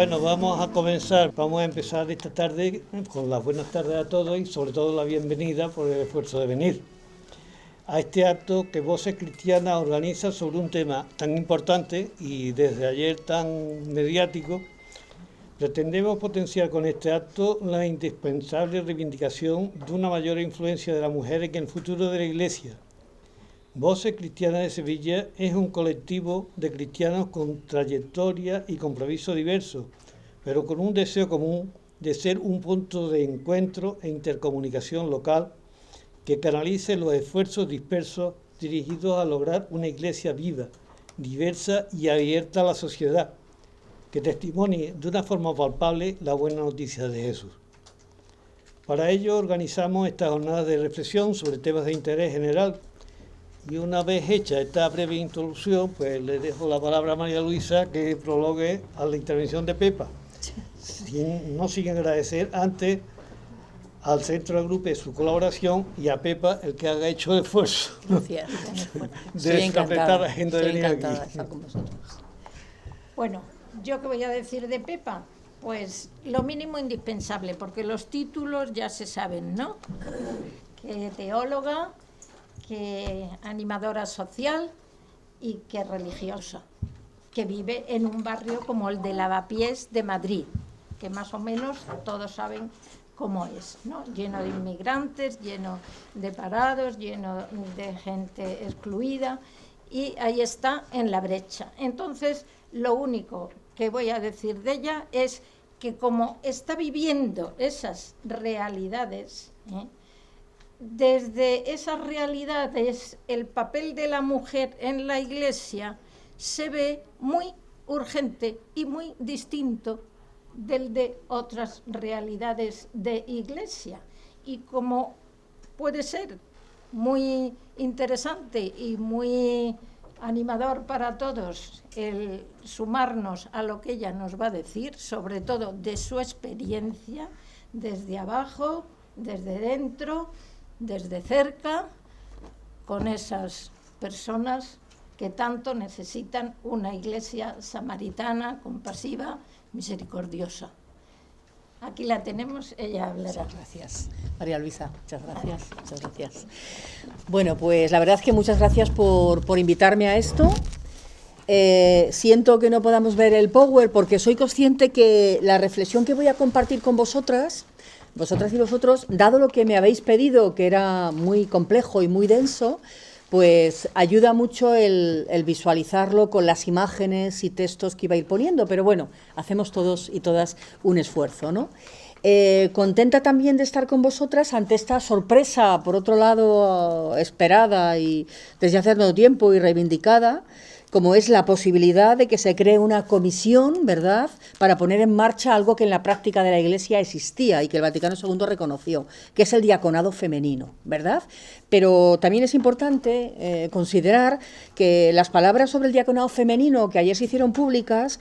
Bueno, vamos a empezar esta tarde con las buenas tardes a todos y sobre todo la bienvenida por el esfuerzo de venir a este acto que Voces Cristianas organiza sobre un tema tan importante y desde ayer tan mediático. Pretendemos potenciar con este acto la indispensable reivindicación de una mayor influencia de la mujer en el futuro de la Iglesia. Voces Cristianas de Sevilla es un colectivo de cristianos con trayectoria y compromiso diversos, pero con un deseo común de ser un punto de encuentro e intercomunicación local que canalice los esfuerzos dispersos dirigidos a lograr una Iglesia viva, diversa y abierta a la sociedad, que testimonie de una forma palpable la buena noticia de Jesús. Para ello organizamos estas jornadas de reflexión sobre temas de interés general. Y una vez hecha esta breve introducción, pues le dejo la palabra a María Luisa que prologue a la intervención de Pepa. No sin agradecer antes al Centro de Grupo su colaboración y a Pepa el que haga hecho el esfuerzo. Gracias. De completar la agenda de venir aquí. Estar con vosotros. Bueno, ¿yo qué voy a decir de Pepa? Pues lo mínimo indispensable, porque los títulos ya se saben, ¿no? Que teóloga, que animadora social y que religiosa, que vive en un barrio como el de Lavapiés de Madrid, que más o menos todos saben cómo es, ¿no? Lleno de inmigrantes, lleno de parados, lleno de gente excluida, y ahí está en la brecha. Entonces, lo único que voy a decir de ella es que como está viviendo esas realidades, desde esas realidades el papel de la mujer en la Iglesia se ve muy urgente y muy distinto del de otras realidades de Iglesia. Y como puede ser muy interesante y muy animador para todos el sumarnos a lo que ella nos va a decir, sobre todo de su experiencia, desde abajo, desde dentro, desde cerca, con esas personas que tanto necesitan una Iglesia samaritana, compasiva, misericordiosa. Aquí la tenemos, ella hablará. Muchas gracias, María Luisa, muchas gracias. Bueno, pues la verdad es que muchas gracias por invitarme a esto. Siento que no podamos ver el Power porque soy consciente que la reflexión que voy a compartir con vosotras y vosotros, dado lo que me habéis pedido, que era muy complejo y muy denso, pues ayuda mucho el visualizarlo con las imágenes y textos que iba a ir poniendo, pero bueno, hacemos todos y todas un esfuerzo, ¿no? Contenta también de estar con vosotras ante esta sorpresa, por otro lado, esperada y desde hace tanto tiempo y reivindicada, como es la posibilidad de que se cree una comisión, ¿verdad?, para poner en marcha algo que en la práctica de la Iglesia existía y que el Vaticano II reconoció, que es el diaconado femenino, ¿verdad? Pero también es importante considerar que las palabras sobre el diaconado femenino que ayer se hicieron públicas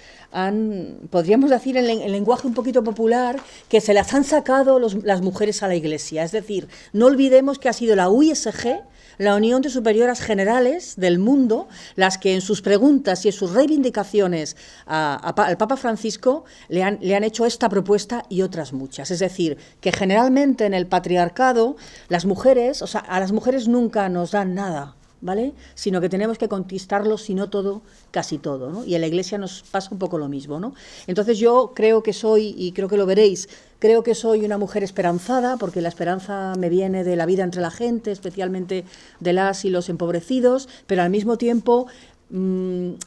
podríamos decir en lenguaje un poquito popular, que se las han sacado las mujeres a la Iglesia. Es decir, no olvidemos que ha sido la UISG, la Unión de Superioras Generales del Mundo, las que en sus preguntas y en sus reivindicaciones al Papa Francisco le han hecho esta propuesta y otras muchas. Es decir, que generalmente en el patriarcado las mujeres, o sea, a las mujeres nunca nos dan nada, ¿vale? Sino que tenemos que conquistarlo, si no todo, casi todo, ¿no? Y en la Iglesia nos pasa un poco lo mismo, ¿no? Entonces yo creo que soy, y creo que lo veréis, creo que soy una mujer esperanzada, porque la esperanza me viene de la vida entre la gente, especialmente de las y los empobrecidos, pero al mismo tiempo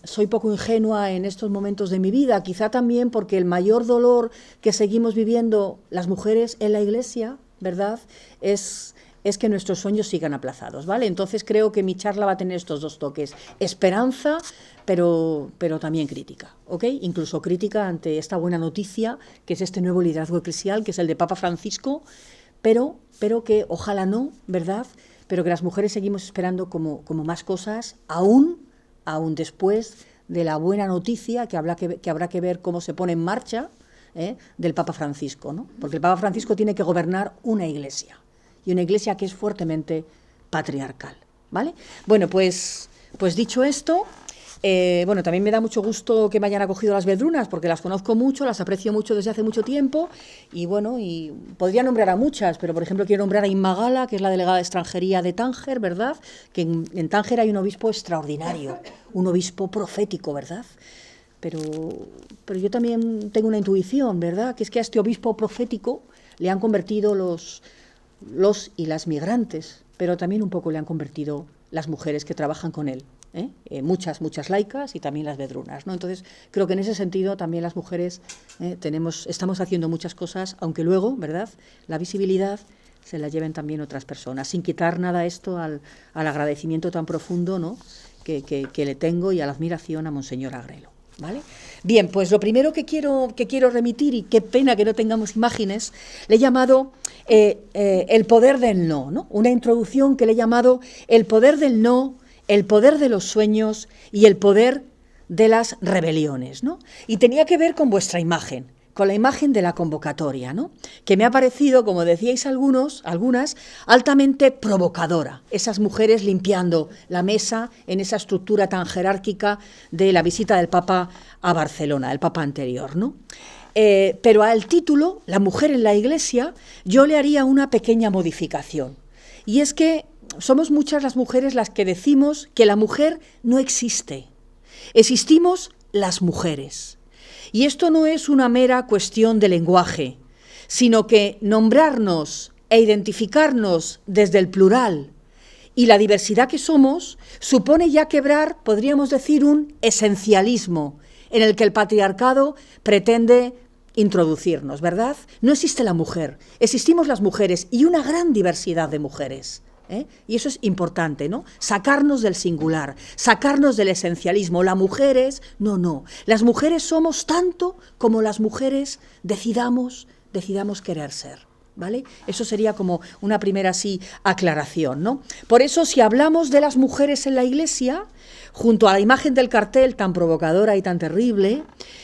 soy poco ingenua en estos momentos de mi vida, quizá también porque el mayor dolor que seguimos viviendo las mujeres en la Iglesia, ¿verdad?, es que nuestros sueños sigan aplazados, ¿vale? Entonces creo que mi charla va a tener estos dos toques, esperanza, pero también crítica, ¿ok? Incluso crítica ante esta buena noticia, que es este nuevo liderazgo eclesial, que es el de Papa Francisco, pero que ojalá no, ¿verdad?, pero que las mujeres seguimos esperando como más cosas, aún después de la buena noticia, que habrá que ver cómo se pone en marcha, del Papa Francisco, ¿no? Porque el Papa Francisco tiene que gobernar una Iglesia, y una Iglesia que es fuertemente patriarcal, ¿vale? Bueno, pues dicho esto, Bueno, también me da mucho gusto que me hayan acogido las Vedrunas, porque las conozco mucho, las aprecio mucho desde hace mucho tiempo, y bueno, y podría nombrar a muchas, pero por ejemplo quiero nombrar a Inma Gala, que es la delegada de extranjería de Tánger, ¿verdad? Que en Tánger hay un obispo extraordinario, un obispo profético, ¿verdad? Pero yo también tengo una intuición, ¿verdad? Que es que a este obispo profético le han convertido los y las migrantes, pero también un poco le han convertido las mujeres que trabajan con él. Muchas laicas y también las Vedrunas, ¿no? Entonces creo que en ese sentido también las mujeres estamos haciendo muchas cosas, aunque luego, ¿verdad?, la visibilidad se la lleven también otras personas, sin quitar nada a esto al agradecimiento tan profundo, ¿no?, que le tengo, y a la admiración a Monseñor Agrelo, ¿vale? Bien, pues lo primero que quiero remitir, y qué pena que no tengamos imágenes, le he llamado el poder del no, ¿no? Una introducción que le he llamado el poder del no, el poder de los sueños y el poder de las rebeliones, ¿no? Y tenía que ver con vuestra imagen, con la imagen de la convocatoria, ¿no?, que me ha parecido, como decíais algunas, altamente provocadora. Esas mujeres limpiando la mesa en esa estructura tan jerárquica de la visita del Papa a Barcelona, el Papa anterior, ¿no? Pero al título, La mujer en la Iglesia, yo le haría una pequeña modificación. Y es que somos muchas las mujeres las que decimos que la mujer no existe. Existimos las mujeres. Y esto no es una mera cuestión de lenguaje, sino que nombrarnos e identificarnos desde el plural y la diversidad que somos supone ya quebrar, podríamos decir, un esencialismo en el que el patriarcado pretende introducirnos, ¿verdad? No existe la mujer, existimos las mujeres y una gran diversidad de mujeres. Y eso es importante, ¿no? Sacarnos del singular, sacarnos del esencialismo. Las mujeres, no. Las mujeres somos tanto como las mujeres decidamos querer ser, ¿vale? Eso sería como una primera así aclaración, ¿no? Por eso, si hablamos de las mujeres en la Iglesia, junto a la imagen del cartel tan provocadora y tan terrible,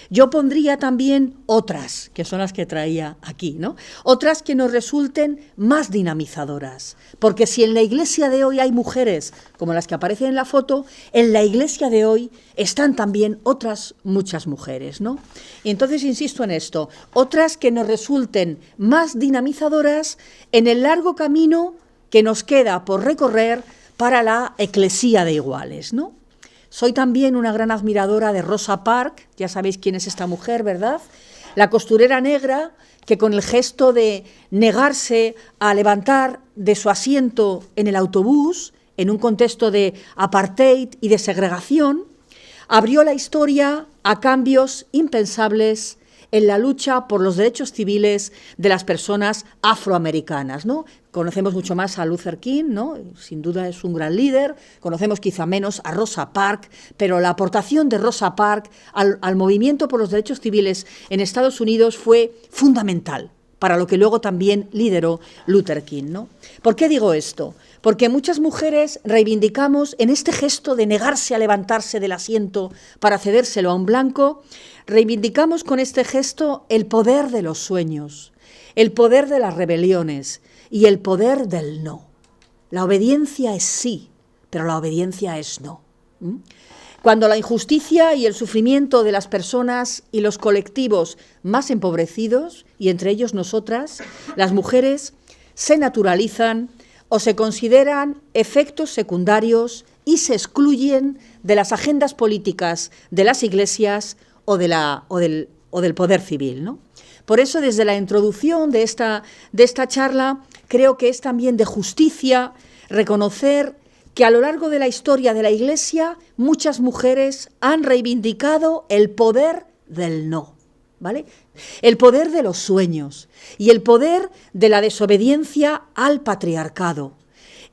yo pondría también otras, que son las que traía aquí, ¿no? Otras que nos resulten más dinamizadoras. Porque si en la Iglesia de hoy hay mujeres como las que aparecen en la foto, en la Iglesia de hoy están también otras muchas mujeres, ¿no? Y entonces insisto en esto, otras que nos resulten más dinamizadoras en el largo camino que nos queda por recorrer para la eclesía de iguales, ¿no? Soy también una gran admiradora de Rosa Parks, ya sabéis quién es esta mujer, ¿verdad? La costurera negra que con el gesto de negarse a levantar de su asiento en el autobús, en un contexto de apartheid y de segregación, abrió la historia a cambios impensables en la lucha por los derechos civiles de las personas afroamericanas, ¿no? Conocemos mucho más a Luther King, ¿no? Sin duda es un gran líder, conocemos quizá menos a Rosa Parks, pero la aportación de Rosa Parks al movimiento por los derechos civiles en Estados Unidos fue fundamental para lo que luego también lideró Luther King, ¿no? ¿Por qué digo esto? Porque muchas mujeres reivindicamos en este gesto de negarse a levantarse del asiento para cedérselo a un blanco, reivindicamos con este gesto el poder de los sueños, el poder de las rebeliones y el poder del no. La obediencia es sí, pero la obediencia es no. Cuando la injusticia y el sufrimiento de las personas y los colectivos más empobrecidos, y entre ellos nosotras, las mujeres, se naturalizan o se consideran efectos secundarios y se excluyen de las agendas políticas de las iglesias o del poder civil, ¿no? Por eso, desde la introducción de esta charla, creo que es también de justicia reconocer que a lo largo de la historia de la Iglesia muchas mujeres han reivindicado el poder del no, ¿vale? El poder de los sueños y el poder de la desobediencia al patriarcado,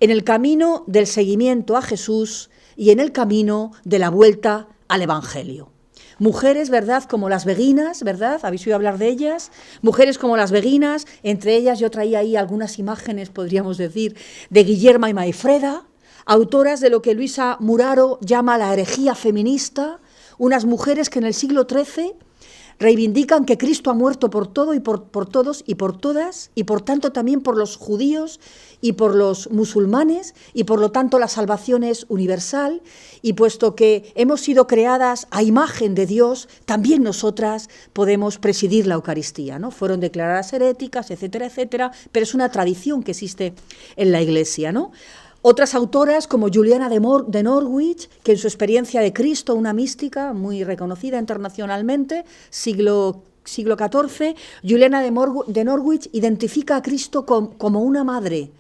en el camino del seguimiento a Jesús y en el camino de la vuelta al Evangelio. Mujeres, ¿verdad?, como las beguinas, ¿verdad?, habéis oído hablar de ellas, mujeres como las beguinas, entre ellas yo traía ahí algunas imágenes, podríamos decir, de Guillerma y Maifreda, autoras de lo que Luisa Muraro llama la herejía feminista, unas mujeres que en el siglo XIII reivindican que Cristo ha muerto por todo y por todos y por todas, y por tanto también por los judíos y por los musulmanes, y por lo tanto la salvación es universal, y puesto que hemos sido creadas a imagen de Dios, también nosotras podemos presidir la Eucaristía, ¿no? Fueron declaradas heréticas, etcétera, etcétera, pero es una tradición que existe en la Iglesia, ¿no? Otras autoras, como Juliana de Norwich, que en su experiencia de Cristo, una mística muy reconocida internacionalmente, siglo XIV, Juliana de Norwich identifica a Cristo como una madre,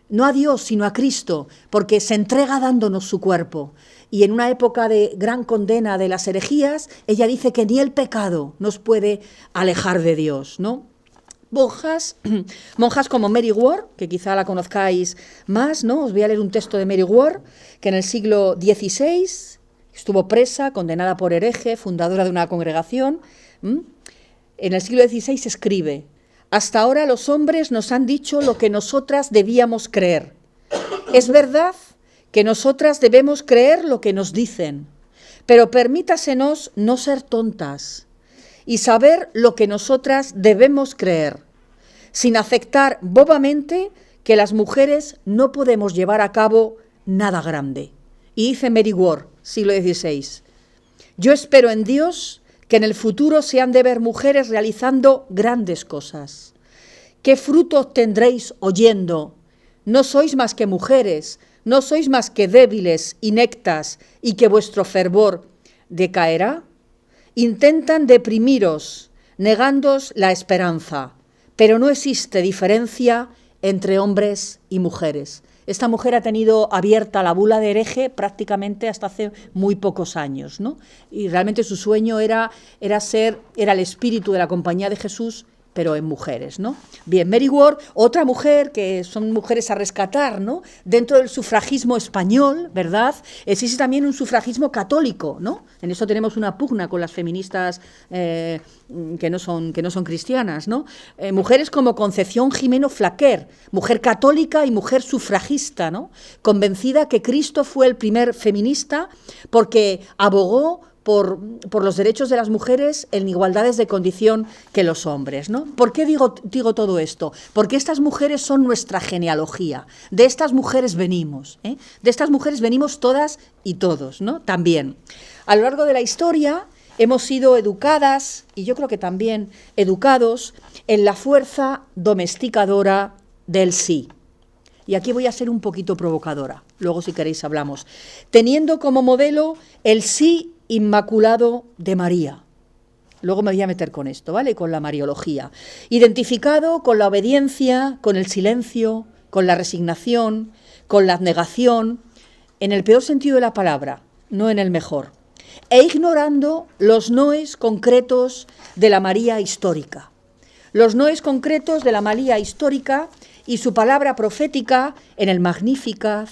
no a Dios, sino a Cristo, porque se entrega dándonos su cuerpo. Y en una época de gran condena de las herejías, ella dice que ni el pecado nos puede alejar de Dios, ¿no? Monjas como Mary Ward, que quizá la conozcáis más, ¿no? Os voy a leer un texto de Mary Ward, que en el siglo XVI estuvo presa, condenada por hereje, fundadora de una congregación. En el siglo XVI escribe: hasta ahora los hombres nos han dicho lo que nosotras debíamos creer. Es verdad que nosotras debemos creer lo que nos dicen, pero permítasenos no ser tontas y saber lo que nosotras debemos creer, sin aceptar bobamente que las mujeres no podemos llevar a cabo nada grande. Y dice Mary Ward, siglo XVI, yo espero en Dios que en el futuro se han de ver mujeres realizando grandes cosas. ¿Qué fruto obtendréis oyendo? No sois más que mujeres, no sois más que débiles, inectas, y que vuestro fervor decaerá. Intentan deprimiros, negándoos la esperanza, pero no existe diferencia entre hombres y mujeres. Esta mujer ha tenido abierta la bula de hereje prácticamente hasta hace muy pocos años, ¿no? Y realmente su sueño era el espíritu de la Compañía de Jesús, pero en mujeres, ¿no? Bien, Mary Ward, otra mujer, que son mujeres a rescatar, ¿no? Dentro del sufragismo español, ¿verdad? Existe también un sufragismo católico, ¿no? En eso tenemos una pugna con las feministas que no son cristianas, ¿no? Mujeres como Concepción Jimeno Flaquer, mujer católica y mujer sufragista, ¿no? Convencida que Cristo fue el primer feminista porque abogó por los derechos de las mujeres en igualdades de condición que los hombres, ¿no? ¿Por qué digo todo esto? Porque estas mujeres son nuestra genealogía. De estas mujeres venimos, ¿eh? De estas mujeres venimos todas y todos, ¿no? También. A lo largo de la historia hemos sido educadas, y yo creo que también educados, en la fuerza domesticadora del sí. Y aquí voy a ser un poquito provocadora, luego si queréis hablamos. Teniendo como modelo el sí inmaculado de María. Luego me voy a meter con esto, ¿vale? Con la mariología. Identificado con la obediencia, con el silencio, con la resignación, con la abnegación, en el peor sentido de la palabra, no en el mejor. E ignorando los noes concretos de la María histórica. Los noes concretos de la María histórica y su palabra profética en el Magnificat,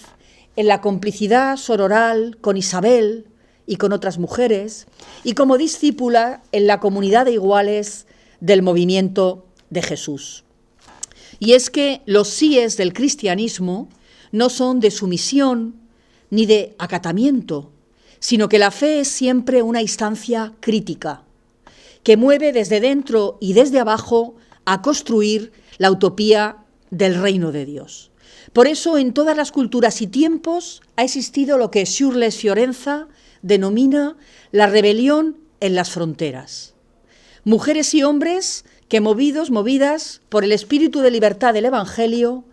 en la complicidad sororal con Isabel y con otras mujeres, y como discípula en la comunidad de iguales del movimiento de Jesús. Y es que los síes del cristianismo no son de sumisión ni de acatamiento, sino que la fe es siempre una instancia crítica, que mueve desde dentro y desde abajo a construir la utopía del reino de Dios. Por eso en todas las culturas y tiempos ha existido lo que Shurles Fiorenza denomina la rebelión en las fronteras. Mujeres y hombres que movidas por el espíritu de libertad del Evangelio,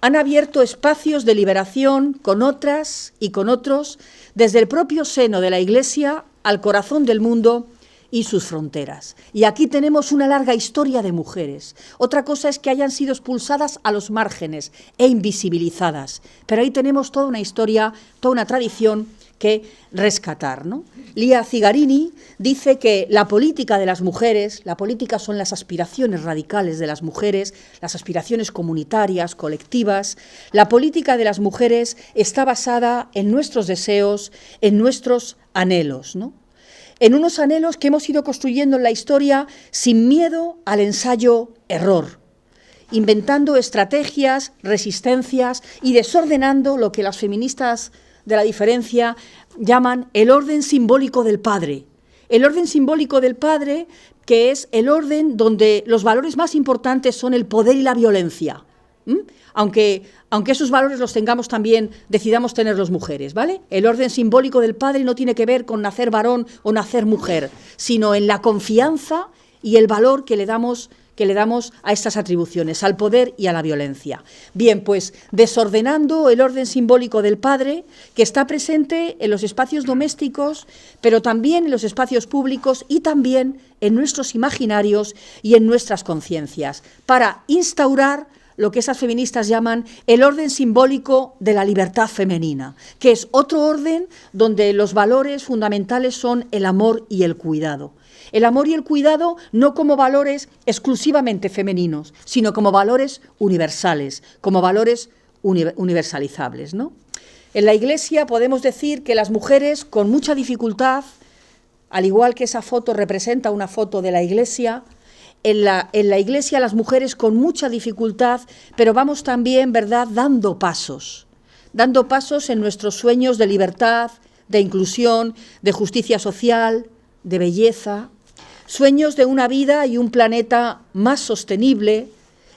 han abierto espacios de liberación con otras y con otros desde el propio seno de la Iglesia al corazón del mundo y sus fronteras. Y aquí tenemos una larga historia de mujeres. Otra cosa es que hayan sido expulsadas a los márgenes e invisibilizadas, pero ahí tenemos toda una historia, toda una tradición que rescatar, ¿no? Lia Zigarini dice que la política de las mujeres, la política son las aspiraciones radicales de las mujeres, las aspiraciones comunitarias, colectivas. La política de las mujeres está basada en nuestros deseos, en nuestros anhelos, ¿no? En unos anhelos que hemos ido construyendo en la historia sin miedo al ensayo-error, inventando estrategias, resistencias y desordenando lo que las feministas de la diferencia llaman el orden simbólico del padre, El orden simbólico del padre, que es el orden donde los valores más importantes son el poder y la violencia. Aunque esos valores los tengamos también, decidamos tenerlos mujeres, ¿vale? El orden simbólico del padre no tiene que ver con nacer varón o nacer mujer, sino en la confianza y el valor que le damos a estas atribuciones, al poder y a la violencia. Bien, pues desordenando el orden simbólico del padre, que está presente en los espacios domésticos, pero también en los espacios públicos y también en nuestros imaginarios y en nuestras conciencias, para instaurar lo que esas feministas llaman el orden simbólico de la libertad femenina, que es otro orden donde los valores fundamentales son el amor y el cuidado. El amor y el cuidado no como valores exclusivamente femeninos, sino como valores universales, como valores universalizables, ¿no? En la Iglesia podemos decir que las mujeres con mucha dificultad, al igual que esa foto representa una foto de la Iglesia, en la Iglesia las mujeres con mucha dificultad, pero vamos también, ¿verdad?, dando pasos en nuestros sueños de libertad, de inclusión, de justicia social, de belleza, sueños de una vida y un planeta más sostenible,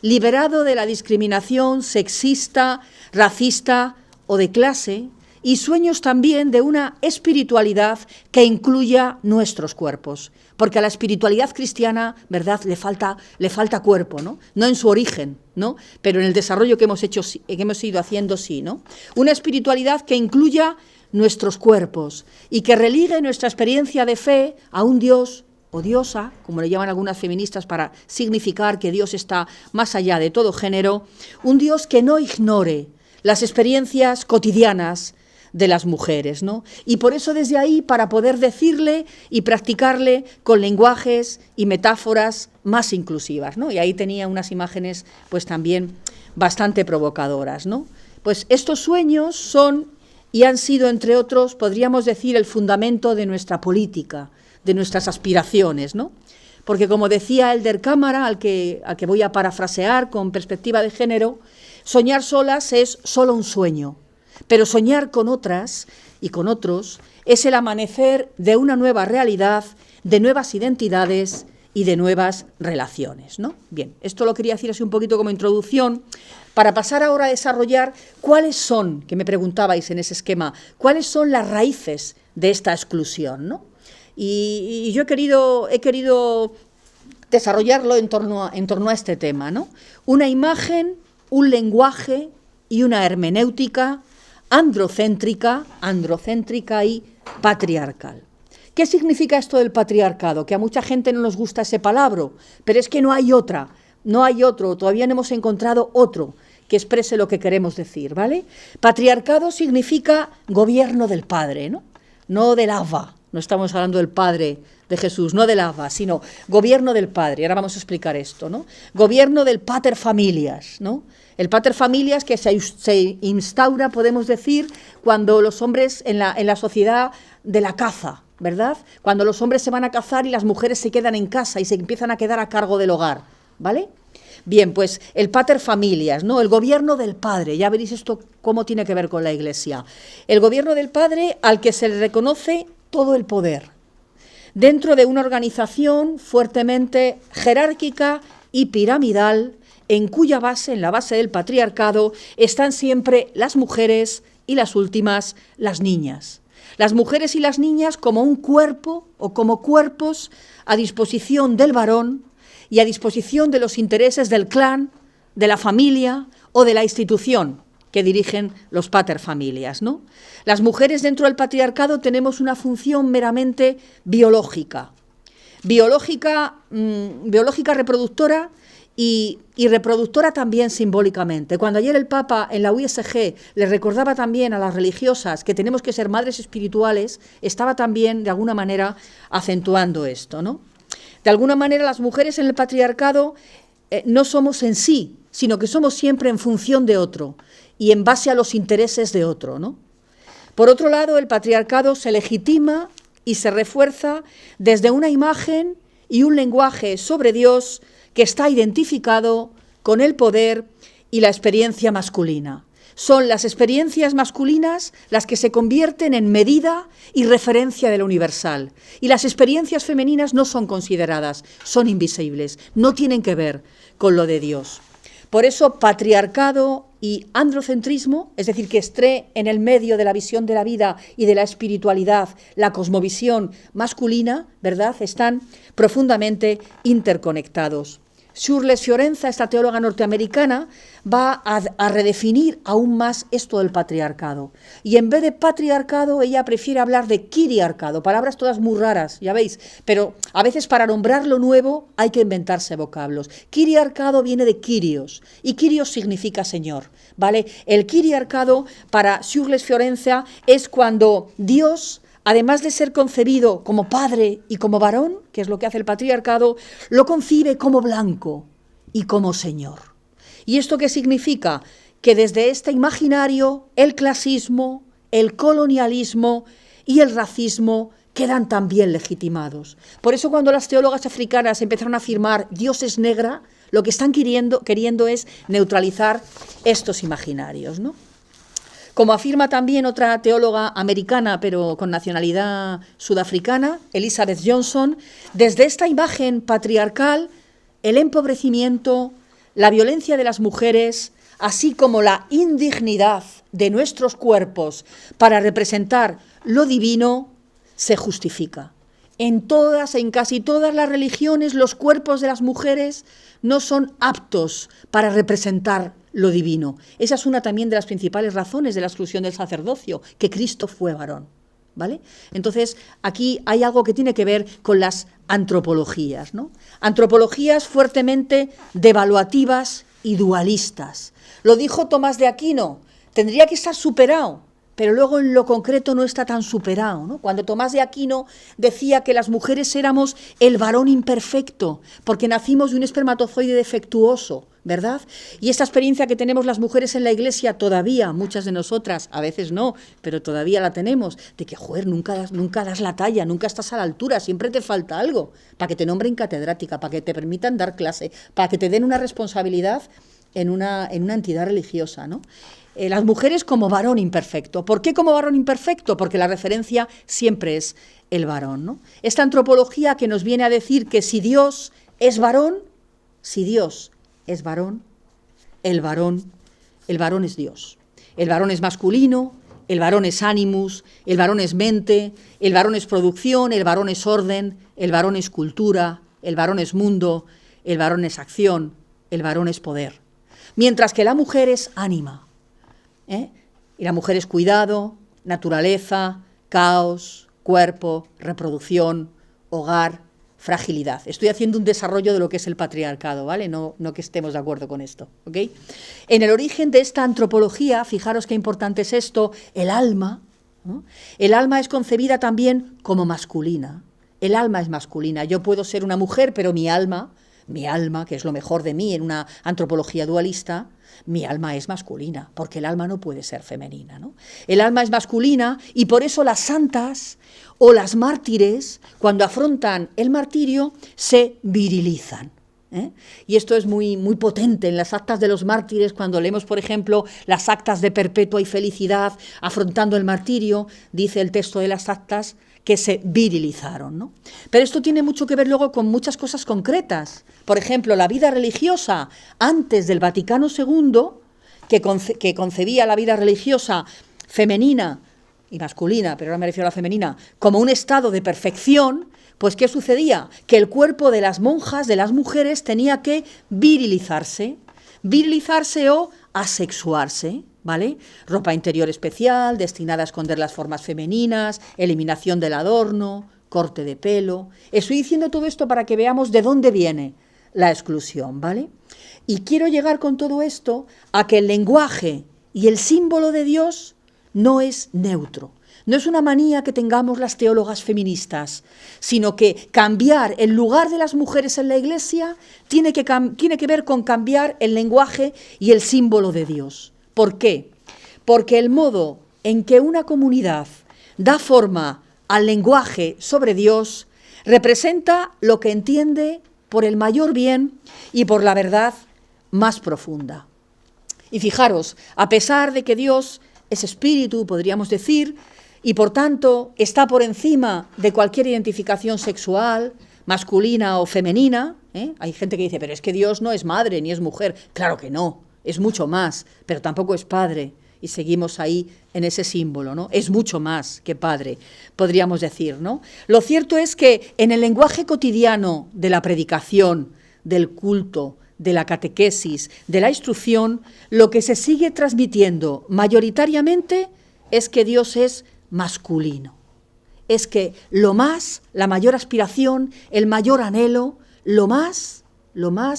liberado de la discriminación sexista, racista o de clase, y sueños también de una espiritualidad que incluya nuestros cuerpos, porque a la espiritualidad cristiana, ¿verdad?, le falta cuerpo, ¿no? No en su origen, ¿no?, pero en el desarrollo que hemos ido haciendo, sí, ¿no? Una espiritualidad que incluya nuestros cuerpos y que religue nuestra experiencia de fe a un Dios o diosa, como le llaman algunas feministas para significar que Dios está más allá de todo género, un Dios que no ignore las experiencias cotidianas de las mujeres, ¿no? Y por eso desde ahí, para poder decirle y practicarle con lenguajes y metáforas más inclusivas, ¿no? Y ahí tenía unas imágenes pues también bastante provocadoras, ¿no? Pues estos sueños son y han sido, entre otros, podríamos decir, el fundamento de nuestra política, de nuestras aspiraciones, ¿no? Porque, como decía Elder Cámara, al que voy a parafrasear con perspectiva de género, soñar solas es solo un sueño, pero soñar con otras y con otros es el amanecer de una nueva realidad, de nuevas identidades y de nuevas relaciones, ¿no? Bien, esto lo quería decir así un poquito como introducción, para pasar ahora a desarrollar cuáles son, que me preguntabais en ese esquema, cuáles son las raíces de esta exclusión, ¿no? Y yo he querido desarrollarlo en torno a este tema, ¿no? Una imagen, un lenguaje y una hermenéutica androcéntrica y patriarcal. ¿Qué significa esto del patriarcado? Que a mucha gente no nos gusta ese palabra, pero es que no hay otro, todavía no hemos encontrado otro que exprese lo que queremos decir, ¿vale? Patriarcado significa gobierno del Padre, ¿no? No del Abba, no estamos hablando del Padre de Jesús, no del Abba, sino gobierno del Padre. Ahora vamos a explicar esto, ¿no? Gobierno del pater familias, ¿no? El pater familias que se instaura, podemos decir, cuando los hombres en la sociedad de la caza, ¿verdad? Cuando los hombres se van a cazar y las mujeres se quedan en casa y se empiezan a quedar a cargo del hogar, ¿vale? Bien, pues el pater familias, ¿no? El gobierno del Padre, ya veréis esto cómo tiene que ver con la Iglesia. El gobierno del Padre al que se le reconoce todo el poder, dentro de una organización fuertemente jerárquica y piramidal, en cuya base, en la base del patriarcado, están siempre las mujeres y las últimas, las niñas. Las mujeres y las niñas como un cuerpo o como cuerpos a disposición del varón y a disposición de los intereses del clan, de la familia o de la institución que dirigen los pater familias, ¿no? Las mujeres dentro del patriarcado tenemos una función meramente biológica reproductora y reproductora también simbólicamente. Cuando ayer el Papa en la USG le recordaba también a las religiosas que tenemos que ser madres espirituales, estaba también de alguna manera acentuando esto, ¿no? De alguna manera las mujeres en el patriarcado no somos en sí, sino que somos siempre en función de otro y en base a los intereses de otro, ¿no? Por otro lado, el patriarcado se legitima y se refuerza desde una imagen y un lenguaje sobre Dios que está identificado con el poder y la experiencia masculina. Son las experiencias masculinas las que se convierten en medida y referencia de lo universal. Y las experiencias femeninas no son consideradas, son invisibles, no tienen que ver con lo de Dios. Por eso, patriarcado y androcentrismo, es decir, que esté en el medio de la visión de la vida y de la espiritualidad, la cosmovisión masculina, ¿verdad?, están profundamente interconectados. Shirley Fiorenza, esta teóloga norteamericana, va a redefinir aún más esto del patriarcado. Y en vez de patriarcado, ella prefiere hablar de kiriarcado, palabras todas muy raras, ya veis, pero a veces para nombrar lo nuevo hay que inventarse vocablos. Kiriarcado viene de Kyrios, y Kyrios significa Señor, ¿vale? El kiriarcado para Shirley Fiorenza es cuando Dios, además de ser concebido como padre y como varón, que es lo que hace el patriarcado, lo concibe como blanco y como señor. ¿Y esto qué significa? Que desde este imaginario el clasismo, el colonialismo y el racismo quedan también legitimados. Por eso cuando las teólogas africanas empezaron a afirmar Dios es negra, lo que están queriendo es neutralizar estos imaginarios, ¿no? Como afirma también otra teóloga americana, pero con nacionalidad sudafricana, Elizabeth Johnson, desde esta imagen patriarcal, el empobrecimiento, la violencia de las mujeres, así como la indignidad de nuestros cuerpos para representar lo divino, se justifica. En casi todas las religiones, los cuerpos de las mujeres no son aptos para representar lo divino. Esa es una también de las principales razones de la exclusión del sacerdocio, que Cristo fue varón, ¿vale? Entonces, aquí hay algo que tiene que ver con las antropologías, ¿no? Antropologías fuertemente devaluativas y dualistas. Lo dijo Tomás de Aquino, tendría que estar superado, pero luego en lo concreto no está tan superado, ¿no? Cuando Tomás de Aquino decía que las mujeres éramos el varón imperfecto, porque nacimos de un espermatozoide defectuoso, ¿verdad? Y esta experiencia que tenemos las mujeres en la Iglesia todavía, muchas de nosotras, a veces no, pero todavía la tenemos, de que, joder, nunca das la talla, nunca estás a la altura, siempre te falta algo, para que te nombren catedrática, para que te permitan dar clase, para que te den una responsabilidad en una entidad religiosa, ¿no? Las mujeres como varón imperfecto. ¿Por qué como varón imperfecto? Porque la referencia siempre es el varón, ¿no? Esta antropología que nos viene a decir que si Dios es varón, el varón es Dios. El varón es masculino, el varón es animus, el varón es mente, el varón es producción, el varón es orden, el varón es cultura, el varón es mundo, el varón es acción, el varón es poder. Mientras que la mujer es ánima. Y la mujer es cuidado, naturaleza, caos, cuerpo, reproducción, hogar, fragilidad. Estoy haciendo un desarrollo de lo que es el patriarcado, ¿vale? No que estemos de acuerdo con esto, ¿ok? En el origen de esta antropología, fijaros qué importante es esto, el alma, ¿no? El alma es concebida también como masculina. El alma es masculina. Yo puedo ser una mujer, pero mi alma, que es lo mejor de mí en una antropología dualista, mi alma es masculina, porque el alma no puede ser femenina, ¿no? El alma es masculina y por eso las santas o las mártires, cuando afrontan el martirio, se virilizan. Y esto es muy, muy potente en las actas de los mártires, cuando leemos, por ejemplo, las actas de perpetua y felicidad afrontando el martirio, dice el texto de las actas, que se virilizaron, ¿no? Pero esto tiene mucho que ver luego con muchas cosas concretas. Por ejemplo, la vida religiosa antes del Vaticano II, que concebía la vida religiosa femenina y masculina, pero ahora me refiero a la femenina, como un estado de perfección, pues ¿qué sucedía? Que el cuerpo de las monjas, de las mujeres, tenía que virilizarse o asexuarse, ¿vale? Ropa interior especial, destinada a esconder las formas femeninas, eliminación del adorno, corte de pelo. Estoy diciendo todo esto para que veamos de dónde viene la exclusión, ¿vale? Y quiero llegar con todo esto a que el lenguaje y el símbolo de Dios no es neutro. No es una manía que tengamos las teólogas feministas, sino que cambiar el lugar de las mujeres en la Iglesia tiene que ver con cambiar el lenguaje y el símbolo de Dios. ¿Por qué? Porque el modo en que una comunidad da forma al lenguaje sobre Dios representa lo que entiende por el mayor bien y por la verdad más profunda. Y fijaros, a pesar de que Dios es espíritu, podríamos decir, y por tanto está por encima de cualquier identificación sexual, masculina o femenina, hay gente que dice, pero es que Dios no es madre ni es mujer. Claro que no, es mucho más, pero tampoco es padre. Y seguimos ahí en ese símbolo, ¿no? Es mucho más que padre, podríamos decir, ¿no? Lo cierto es que en el lenguaje cotidiano de la predicación, del culto, de la catequesis, de la instrucción, lo que se sigue transmitiendo mayoritariamente es que Dios es masculino. Es que lo más, la mayor aspiración, el mayor anhelo, lo más,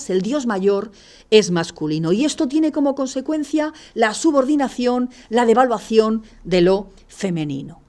el Dios mayor es masculino. Y esto tiene como consecuencia la subordinación, la devaluación de lo femenino.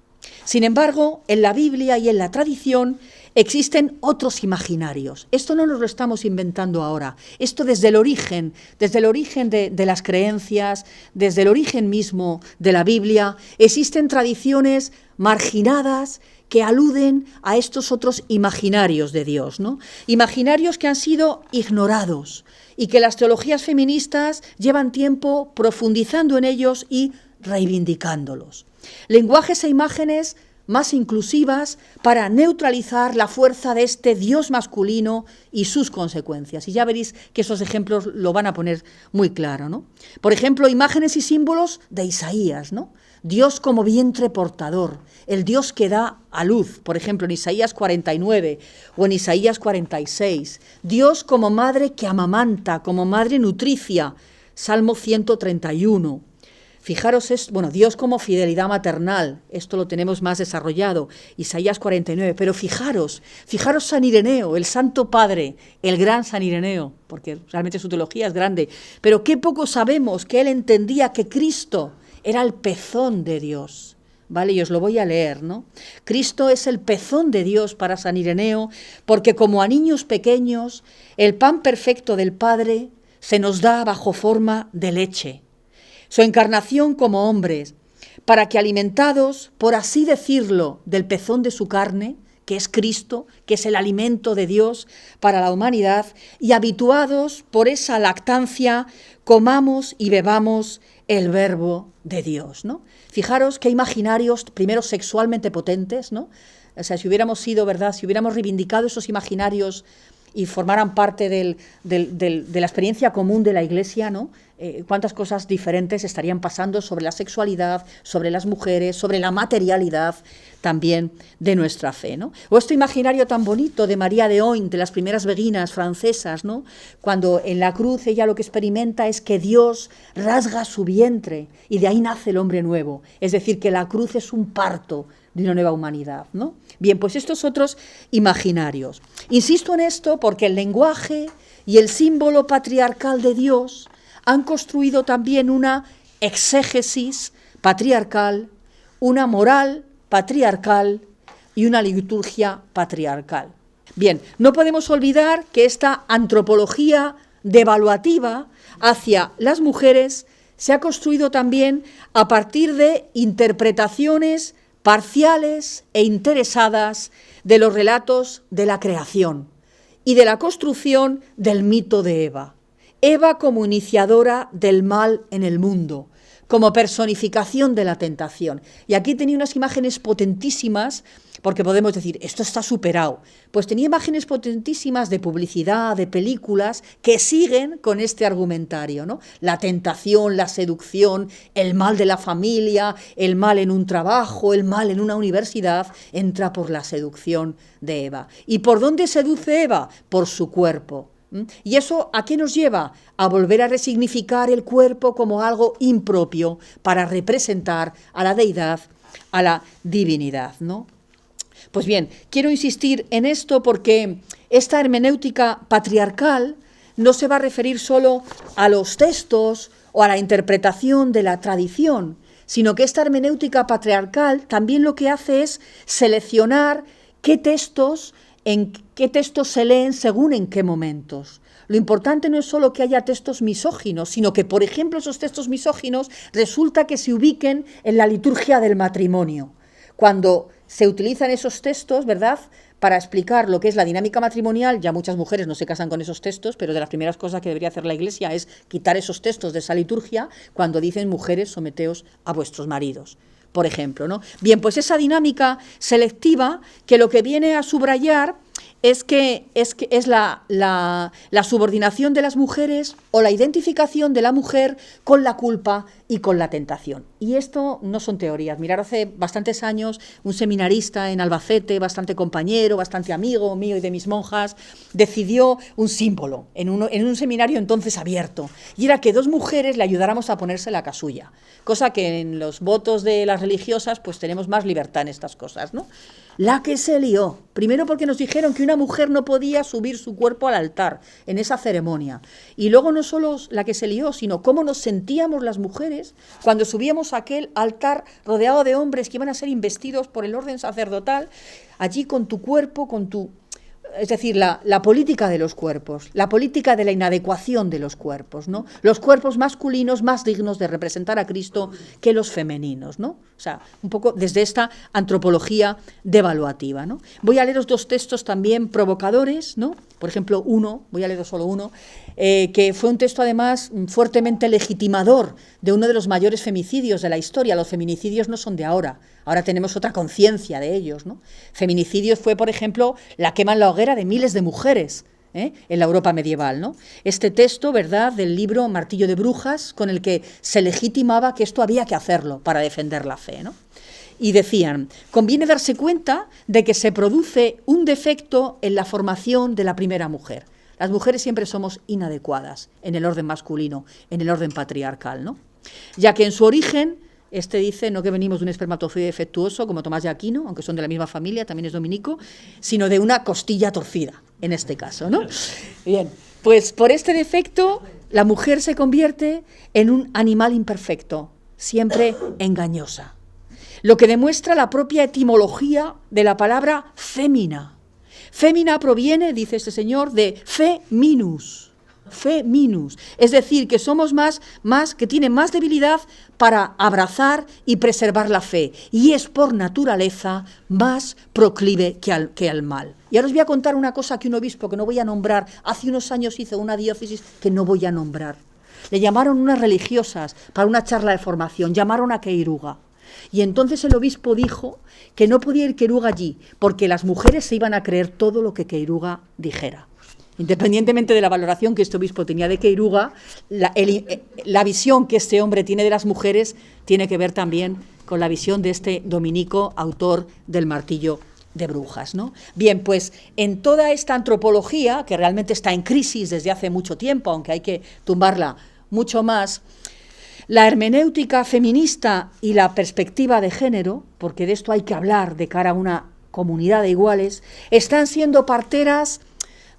Sin embargo, en la Biblia y en la tradición existen otros imaginarios. Esto no nos lo estamos inventando ahora. Esto desde el origen de las creencias, desde el origen mismo de la Biblia, existen tradiciones marginadas que aluden a estos otros imaginarios de Dios, ¿no? Imaginarios que han sido ignorados y que las teologías feministas llevan tiempo profundizando en ellos y reivindicándolos. Lenguajes e imágenes más inclusivas para neutralizar la fuerza de este Dios masculino y sus consecuencias. Y ya veréis que esos ejemplos lo van a poner muy claro, ¿no? Por ejemplo, imágenes y símbolos de Isaías, ¿no? Dios como vientre portador, el Dios que da a luz, por ejemplo, en Isaías 49 o en Isaías 46. Dios como madre que amamanta, como madre nutricia, Salmo 131. Fijaros, Dios como fidelidad maternal, esto lo tenemos más desarrollado, Isaías 49, pero fijaros San Ireneo, el Santo Padre, el gran San Ireneo, porque realmente su teología es grande, pero qué poco sabemos que él entendía que Cristo era el pezón de Dios, ¿vale? Y os lo voy a leer, ¿no? Cristo es el pezón de Dios para San Ireneo, porque como a niños pequeños, el pan perfecto del Padre se nos da bajo forma de leche. Su encarnación como hombres, para que alimentados, por así decirlo, del pezón de su carne, que es Cristo, que es el alimento de Dios para la humanidad, y habituados por esa lactancia, comamos y bebamos el verbo de Dios, ¿no? Fijaros qué imaginarios, primero sexualmente potentes, ¿no? O sea, si hubiéramos sido, ¿verdad?, si hubiéramos reivindicado esos imaginarios y formaran parte de la experiencia común de la Iglesia, ¿no? Cuántas cosas diferentes estarían pasando sobre la sexualidad, sobre las mujeres, sobre la materialidad también de nuestra fe, ¿no? O este imaginario tan bonito de María de Oin, de las primeras beguinas francesas, ¿no? Cuando en la cruz ella lo que experimenta es que Dios rasga su vientre y de ahí nace el hombre nuevo. Es decir, que la cruz es un parto de una nueva humanidad, ¿no? Bien, pues estos otros imaginarios. Insisto en esto porque el lenguaje y el símbolo patriarcal de Dios han construido también una exégesis patriarcal, una moral patriarcal y una liturgia patriarcal. Bien, no podemos olvidar que esta antropología devaluativa hacia las mujeres se ha construido también a partir de interpretaciones parciales e interesadas de los relatos de la creación y de la construcción del mito de Eva. Eva como iniciadora del mal en el mundo, como personificación de la tentación. Y aquí tenía unas imágenes potentísimas, porque podemos decir, esto está superado. Pues tenía imágenes potentísimas de publicidad, de películas, que siguen con este argumentario, ¿no? La tentación, la seducción, el mal de la familia, el mal en un trabajo, el mal en una universidad, entra por la seducción de Eva. ¿Y por dónde seduce Eva? Por su cuerpo. ¿Y eso a qué nos lleva? A volver a resignificar el cuerpo como algo impropio para representar a la deidad, a la divinidad, ¿no? Pues bien, quiero insistir en esto porque esta hermenéutica patriarcal no se va a referir solo a los textos o a la interpretación de la tradición, sino que esta hermenéutica patriarcal también lo que hace es seleccionar en qué textos se leen según en qué momentos. Lo importante no es solo que haya textos misóginos, sino que, por ejemplo, esos textos misóginos resulta que se ubiquen en la liturgia del matrimonio. Cuando se utilizan esos textos, ¿verdad?, para explicar lo que es la dinámica matrimonial. Ya muchas mujeres no se casan con esos textos, pero de las primeras cosas que debería hacer la Iglesia es quitar esos textos de esa liturgia cuando dicen mujeres, someteos a vuestros maridos, por ejemplo, ¿no? Bien, pues esa dinámica selectiva que lo que viene a subrayar es la subordinación de las mujeres o la identificación de la mujer con la culpa y con la tentación. Y esto no son teorías. Mirar, hace bastantes años un seminarista en Albacete, bastante compañero, bastante amigo mío y de mis monjas, decidió un símbolo en un seminario entonces abierto, y era que dos mujeres le ayudáramos a ponerse la casulla, cosa que en los votos de las religiosas pues tenemos más libertad en estas cosas, ¿no? La que se lió, primero porque nos dijeron que una mujer no podía subir su cuerpo al altar en esa ceremonia, y luego no solo la que se lió, sino cómo nos sentíamos las mujeres cuando subíamos a aquel altar rodeado de hombres que iban a ser investidos por el orden sacerdotal, allí con tu cuerpo, es decir, la política de los cuerpos, la política de la inadecuación de los cuerpos, ¿no? Los cuerpos masculinos más dignos de representar a Cristo que los femeninos, ¿no? O sea, un poco desde esta antropología devaluativa, ¿no? Voy a leeros dos textos también provocadores, ¿no? Por ejemplo, voy a leer solo uno, que fue un texto además fuertemente legitimador de uno de los mayores femicidios de la historia. Los feminicidios no son de ahora tenemos otra conciencia de ellos, ¿no? Feminicidios fue, por ejemplo, la quema en la hoguera de miles de mujeres, en la Europa medieval, ¿no? Este texto, ¿verdad?, del libro Martillo de Brujas, con el que se legitimaba que esto había que hacerlo para defender la fe, ¿no? Y decían, conviene darse cuenta de que se produce un defecto en la formación de la primera mujer. Las mujeres siempre somos inadecuadas en el orden masculino, en el orden patriarcal, ¿no? Ya que en su origen, dice, no que venimos de un espermatozoide defectuoso, como Tomás de Aquino, aunque son de la misma familia, también es dominico, sino de una costilla torcida, en este caso, ¿no? Bien, pues por este defecto, la mujer se convierte en un animal imperfecto, siempre engañosa. Lo que demuestra la propia etimología de la palabra fémina. Fémina proviene, dice este señor, de feminus, es decir, que somos más que tiene más debilidad para abrazar y preservar la fe, y es por naturaleza más proclive que al mal. Y ahora os voy a contar una cosa que un obispo, que no voy a nombrar, hace unos años hizo una diócesis que no voy a nombrar. Le llamaron unas religiosas para una charla de formación, llamaron a Queiruga. Y entonces el obispo dijo que no podía ir Queiruga allí, porque las mujeres se iban a creer todo lo que Queiruga dijera. Independientemente de la valoración que este obispo tenía de Queiruga, la visión que este hombre tiene de las mujeres tiene que ver también con la visión de este dominico, autor del Martillo de Brujas, ¿no? Bien, pues en toda esta antropología, que realmente está en crisis desde hace mucho tiempo, aunque hay que tumbarla mucho más, la hermenéutica feminista y la perspectiva de género, porque de esto hay que hablar de cara a una comunidad de iguales, están siendo parteras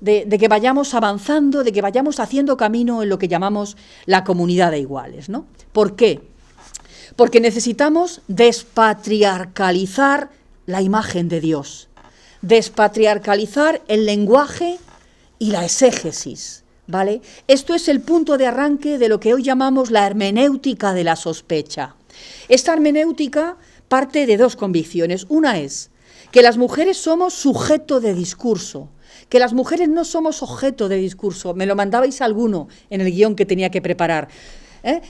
de que vayamos avanzando, de que vayamos haciendo camino en lo que llamamos la comunidad de iguales, ¿no? ¿Por qué? Porque necesitamos despatriarcalizar la imagen de Dios, despatriarcalizar el lenguaje y la exégesis, ¿vale? Esto es el punto de arranque de lo que hoy llamamos la hermenéutica de la sospecha. Esta hermenéutica parte de dos convicciones. Una es que las mujeres somos sujeto de discurso, que las mujeres no somos objeto de discurso. Me lo mandabais alguno en el guión que tenía que preparar.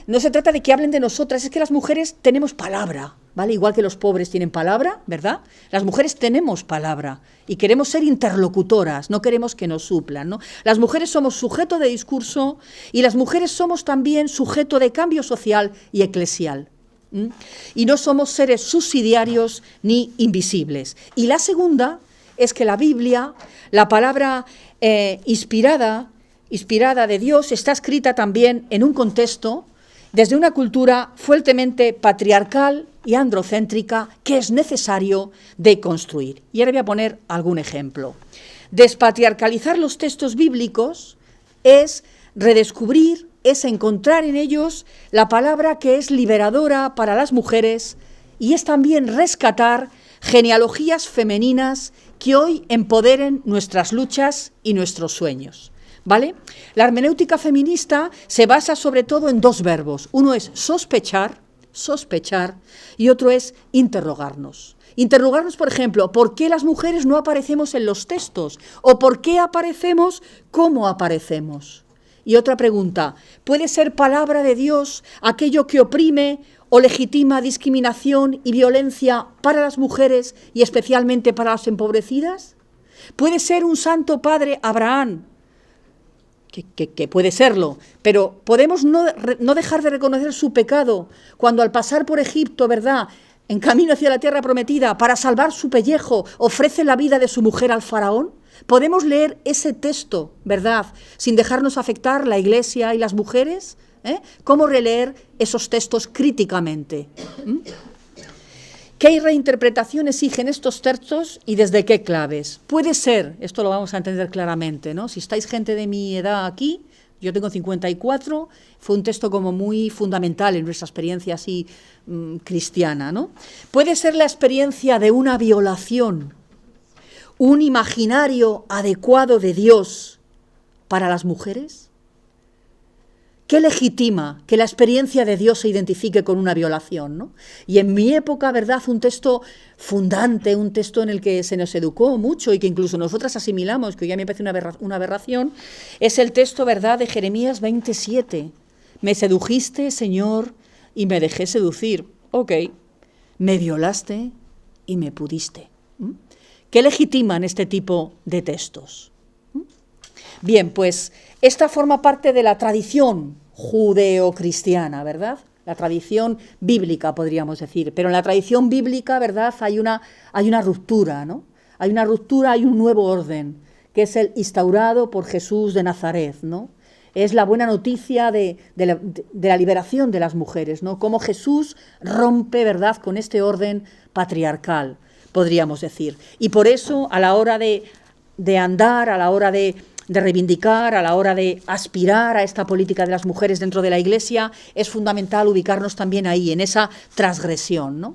No se trata de que hablen de nosotras, es que las mujeres tenemos palabra, ¿vale? Igual que los pobres tienen palabra, ¿verdad? Las mujeres tenemos palabra y queremos ser interlocutoras, no queremos que nos suplan, ¿no? Las mujeres somos sujeto de discurso y las mujeres somos también sujeto de cambio social y eclesial. Y no somos seres subsidiarios ni invisibles. Y la segunda es que la Biblia, la palabra inspirada de Dios, está escrita también en un contexto, desde una cultura fuertemente patriarcal y androcéntrica que es necesario deconstruir. Y ahora voy a poner algún ejemplo. Despatriarcalizar los textos bíblicos es redescubrir, es encontrar en ellos la palabra que es liberadora para las mujeres y es también rescatar genealogías femeninas que hoy empoderen nuestras luchas y nuestros sueños, ¿vale? La hermenéutica feminista se basa sobre todo en dos verbos. Uno es sospechar sospechar y otro es interrogarnos. Interrogarnos, por ejemplo, ¿por qué las mujeres no aparecemos en los textos? ¿O por qué aparecemos como aparecemos? Y otra pregunta, ¿puede ser palabra de Dios aquello que oprime o legitima discriminación y violencia para las mujeres y especialmente para las empobrecidas? ¿Puede ser un santo padre Abraham? Que puede serlo, pero podemos no dejar de reconocer su pecado cuando al pasar por Egipto, ¿verdad?, en camino hacia la tierra prometida, para salvar su pellejo, ofrece la vida de su mujer al faraón. ¿Podemos leer ese texto, verdad, sin dejarnos afectar la Iglesia y las mujeres? ¿Cómo releer esos textos críticamente? ¿Qué reinterpretación exigen estos textos y desde qué claves? Puede ser, esto lo vamos a entender claramente, ¿no? Si estáis gente de mi edad aquí, yo tengo 54, fue un texto como muy fundamental en nuestra experiencia así cristiana, ¿no? Puede ser la experiencia de una violación, un imaginario adecuado de Dios para las mujeres. ¿Qué legitima que la experiencia de Dios se identifique con una violación, ¿no? Y en mi época, ¿verdad?, un texto fundante, un texto en el que se nos educó mucho y que incluso nosotras asimilamos, que hoy ya me parece una aberración, es el texto, ¿verdad?, de Jeremías 27. Me sedujiste, Señor, y me dejé seducir. Ok. Me violaste y me pudiste. ¿Qué legitiman este tipo de textos? Bien, pues esta forma parte de la tradición judeo-cristiana, ¿verdad? La tradición bíblica, podríamos decir. Pero en la tradición bíblica, ¿verdad?, hay una ruptura, ¿no? Hay una ruptura, hay un nuevo orden, que es el instaurado por Jesús de Nazaret, ¿no? Es la buena noticia de la liberación de las mujeres, ¿no? Cómo Jesús rompe, ¿verdad?, con este orden patriarcal, podríamos decir. Y por eso, a la hora de andar, a la hora de reivindicar, a la hora de aspirar a esta política de las mujeres dentro de la Iglesia, es fundamental ubicarnos también ahí, en esa transgresión, ¿no?